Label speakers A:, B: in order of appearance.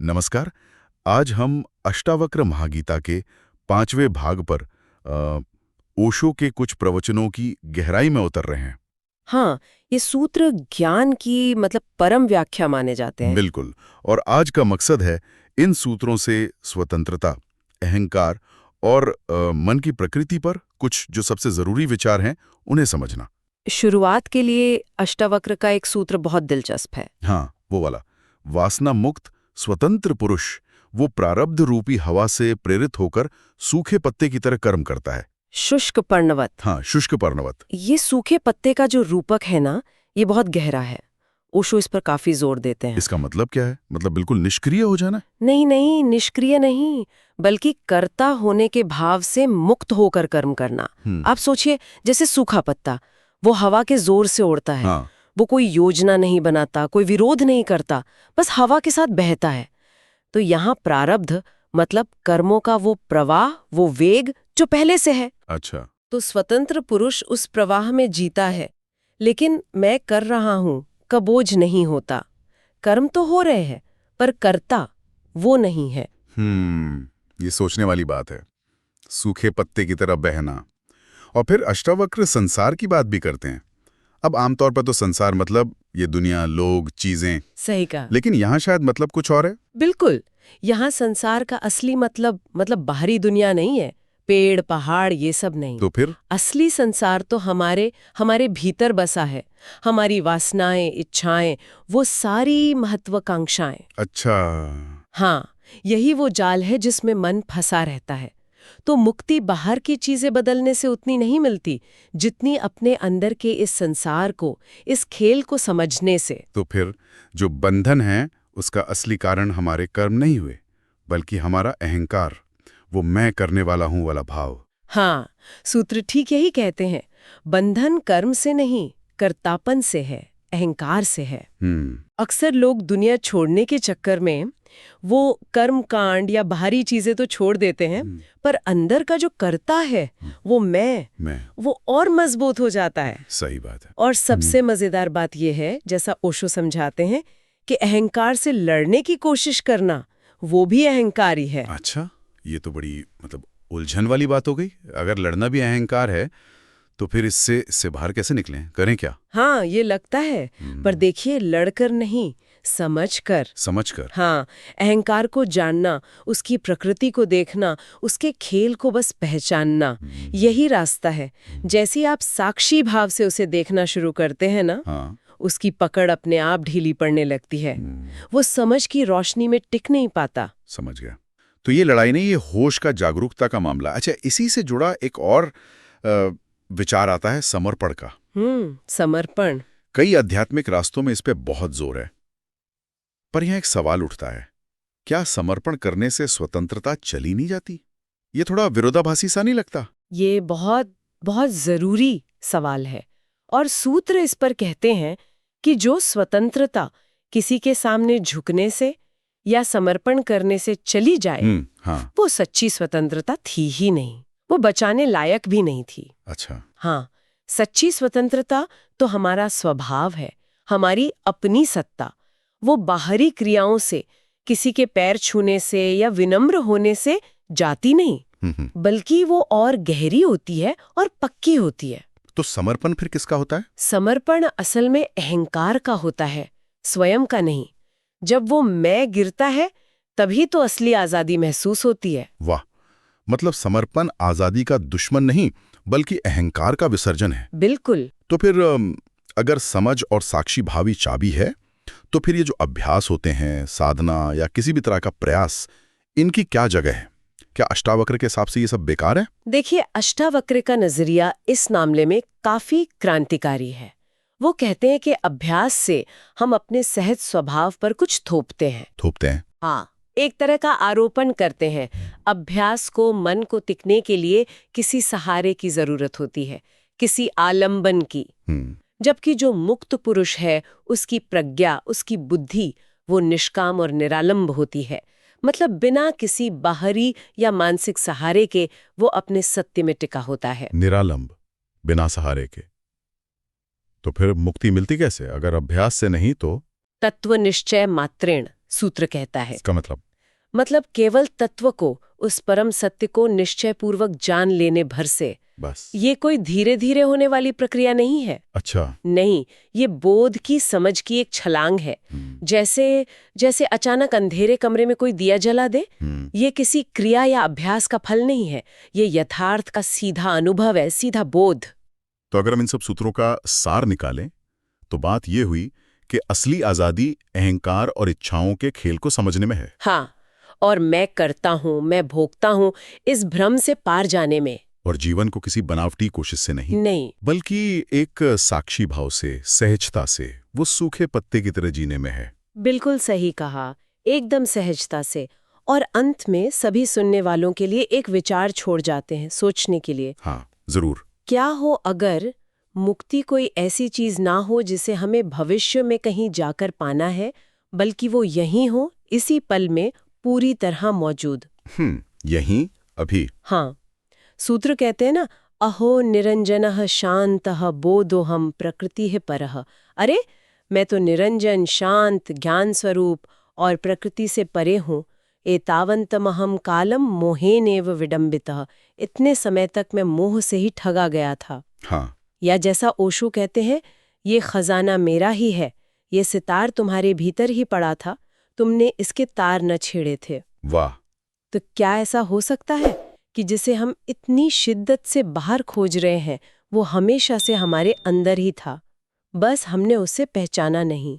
A: नमस्कार। आज हम अष्टावक्र महागीता के 5वें भाग पर ओशो के कुछ प्रवचनों की गहराई में उतर रहे हैं।
B: हाँ, ये सूत्र ज्ञान की परम व्याख्या माने जाते हैं।
A: बिल्कुल। और आज का मकसद है इन सूत्रों से स्वतंत्रता, अहंकार और मन की प्रकृति पर कुछ जो सबसे जरूरी विचार हैं उन्हें समझना।
B: शुरुआत के लिए अष्टावक्र का एक सूत्र बहुत दिलचस्प है।
A: हाँ, वो वाला। वासना मुक्त स्वतंत्र पुरुष वो प्रारब्ध रूपी हवा से प्रेरित होकर सूखे पत्ते की तरह कर्म करता है।
B: शुष्क पर्णवत।
A: हाँ, शुष्क पर्णवत।
B: ये सूखे पत्ते का जो रूपक है ना, ये बहुत गहरा है। ओशो इस पर काफी जोर देते हैं।
A: इसका मतलब क्या है? मतलब बिल्कुल निष्क्रिय हो जाना?
B: नहीं नहीं, निष्क्रिय नहीं, बल्कि कर्ता होने के भाव से मुक्त होकर कर्म करना। आप सोचिए, जैसे सूखा पत्ता, वो हवा के जोर से उड़ता है।
A: हाँ।
B: वो कोई योजना नहीं बनाता, कोई विरोध नहीं करता, बस हवा के साथ बहता है। तो यहाँ प्रारब्ध मतलब कर्मों का वो प्रवाह, वो वेग जो पहले से है।
A: अच्छा।
B: तो स्वतंत्र पुरुष उस प्रवाह में जीता है, लेकिन मैं कर रहा हूँ का बोझ नहीं होता। कर्म तो हो रहे हैं, पर कर्ता वो नहीं है।
A: ये सोचने वाली बात है। सूखे पत्ते की तरह बहना। और फिर अष्टावक्र संसार की बात भी करते हैं। अब आमतौर पर तो संसार मतलब ये दुनिया, लोग, चीजें।
B: सही कहा।
A: लेकिन यहाँ शायद मतलब कुछ और है।
B: बिल्कुल। यहाँ संसार का असली मतलब बाहरी दुनिया नहीं है, पेड़ पहाड़ ये सब नहीं।
A: तो फिर
B: असली संसार तो हमारे हमारे भीतर बसा है। हमारी वासनाएं, इच्छाएं, वो सारी महत्वाकांक्षाएं।
A: अच्छा।
B: हाँ, यही वो जाल है जिसमें मन फंसा रहता है। तो मुक्ति बाहर की चीजें बदलने से उतनी नहीं मिलती, जितनी अपने अंदर के इस संसार को, इस खेल को समझने से।
A: तो फिर जो बंधन है उसका असली कारण हमारे कर्म नहीं हुए, बल्कि हमारा अहंकार, वो मैं करने वाला हूं वाला भाव।
B: हाँ, सूत्र ठीक यही कहते हैं। बंधन कर्म से नहीं, कर्तापन से है, अहंकार से है। अक्सर लोग दुनिया छोड़ने के चक्कर में वो कर्म कांड या बाहरी चीजें तो छोड़ देते हैं, पर अंदर का जो कर्ता है, वो मैं वो और मजबूत हो जाता है।
A: सही बात है।
B: और सबसे मजेदार बात यह है, जैसा ओशो समझाते हैं, कि अहंकार से लड़ने की कोशिश करना वो भी अहंकार ही है।
A: अच्छा, ये तो बड़ी उलझन वाली बात हो गई। अगर लड़ना भी अहंकार है तो फिर इससे बाहर कैसे निकलें? करें क्या?
B: हाँ, ये लगता है, पर देखिए, लड़कर नहीं, समझकर। हाँ, अहंकार को जानना, उसकी प्रकृति को देखना, उसके खेल को बस पहचानना, यही रास्ता है। जैसे आप साक्षी भाव से उसे देखना शुरू करते हैं ना,
A: हाँ।
B: उसकी पकड़ अपने आप ढीली पड़ने लगती है। वो समझ की रोशनी में टिक नहीं पाता।
A: समझ गया। तो ये लड़ाई नहीं, ये होश का, जागरूकता का मामला। अच्छा, इसी से जुड़ा एक और विचार आता है समर्पण का।
B: समर्पण।
A: कई आध्यात्मिक रास्तों में इस पे बहुत जोर है, पर यहाँ एक सवाल उठता है, क्या समर्पण करने से स्वतंत्रता चली नहीं जाती? ये थोड़ा विरोधाभासी सा नहीं लगता?
B: ये बहुत बहुत जरूरी सवाल है, और सूत्र इस पर कहते हैं कि जो स्वतंत्रता किसी के सामने झुकने से या समर्पण करने से चली जाए,
A: हाँ।
B: वो सच्ची स्वतंत्रता थी ही नहीं, वो बचाने लायक भी नहीं थी।
A: अच्छा।
B: हाँ, सच्ची स्वतंत्रता तो हमारा स्वभाव है, हमारी अपनी सत्ता। वो बाहरी क्रियाओं से, किसी के पैर छूने से या विनम्र होने से जाती नहीं, बल्कि वो और गहरी होती है और पक्की होती है।
A: तो समर्पण फिर किसका होता है?
B: समर्पण असल में अहंकार का होता है, स्वयं का नहीं। जब वो मैं गिरता है, तभी तो असली आजादी महसूस होती है।
A: वाह, मतलब समर्पण आजादी का दुश्मन नहीं, बल्कि अहंकार का विसर्जन है।
B: बिल्कुल।
A: तो फिर अगर समझ और साक्षी भावी चाबी है, तो फिर ये जो अभ्यास होते हैं, साधना या किसी भी तरह का प्रयास, इनकी क्या जगह है? क्या अष्टावक्र के हिसाब से ये सब बेकार है?
B: देखिए, अष्टावक्र का नजरिया इस मामले में काफी क्रांतिकारी है। वो कहते हैं कि अभ्यास से हम अपने सहज स्वभाव पर कुछ थोपते हैं। हाँ, एक तरह का आरोपण करते हैं। अभ्यास को, मन को टिकने के लिए किसी सहारे की जरूरत होती है, किसी आलंबन की। जबकि जो मुक्त पुरुष है, उसकी प्रज्ञा, उसकी बुद्धि, वो निष्काम और निरालंब होती है। मतलब बिना किसी बाहरी या मानसिक सहारे के वो अपने सत्य में टिका होता है।
A: निरालंब, बिना सहारे के। तो फिर मुक्ति मिलती कैसे? अगर अभ्यास से नहीं तो?
B: तत्व निश्चय मात्रेण, सूत्र कहता है।
A: इसका
B: मतलब केवल तत्व को, उस परम सत्य को निश्चयपूर्वक जान लेने भर से।
A: बस
B: ये कोई धीरे धीरे होने वाली प्रक्रिया नहीं है।
A: अच्छा।
B: नहीं, ये बोध की समझ की एक छलांग है। जैसे अचानक अंधेरे कमरे में कोई दिया जला दे। ये किसी क्रिया या अभ्यास का फल नहीं है, ये यथार्थ का सीधा अनुभव है, सीधा बोध।
A: तो अगर हम इन सब सूत्रों का सार निकालें तो बात यह हुई कि असली आजादी अहंकार और इच्छाओं के खेल को समझने में है।
B: हाँ, और मैं करता हूँ, मैं भोगता हूँ, इस भ्रम से पार जाने में।
A: और जीवन को किसी बनावटी कोशिश से
B: नहीं,
A: बल्कि एक साक्षी भाव से, सहजता से, वो सूखे पत्ते की तरह जीने में है।
B: बिल्कुल सही कहा, एकदम सहजता से। और अंत में सभी सुनने वालों के लिए एक विचार छोड़ जाते हैं सोचने के लिए।
A: हाँ, जरूर।
B: क्या हो अगर मुक्ति कोई ऐसी चीज ना हो जिसे हमें भविष्य में कहीं जाकर पाना है, बल्कि वो यहीं हो, इसी पल में पूरी तरह मौजूद।
A: यहीं, अभी।
B: हाँ, सूत्र कहते हैं ना, अहो निरंजनः शान्तः बोधोहम प्रकृतिः परः। अरे, मैं तो निरंजन, शांत, ज्ञान स्वरूप और प्रकृति से परे हूँ। एतावन्तमहं कालम मोहेनेव विडम्बितः। इतने समय तक मैं मोह से ही ठगा गया था।
A: हाँ।
B: या जैसा ओशो कहते हैं, ये खजाना मेरा ही है, ये सितार तुम्हारे भीतर ही पड़ा था, तुमने इसके तार न छेड़े थे।
A: वाह।
B: तो क्या ऐसा हो सकता है कि जिसे हम इतनी शिद्दत से बाहर खोज रहे हैं, वो हमेशा से हमारे अंदर ही था, बस हमने उसे पहचाना नहीं?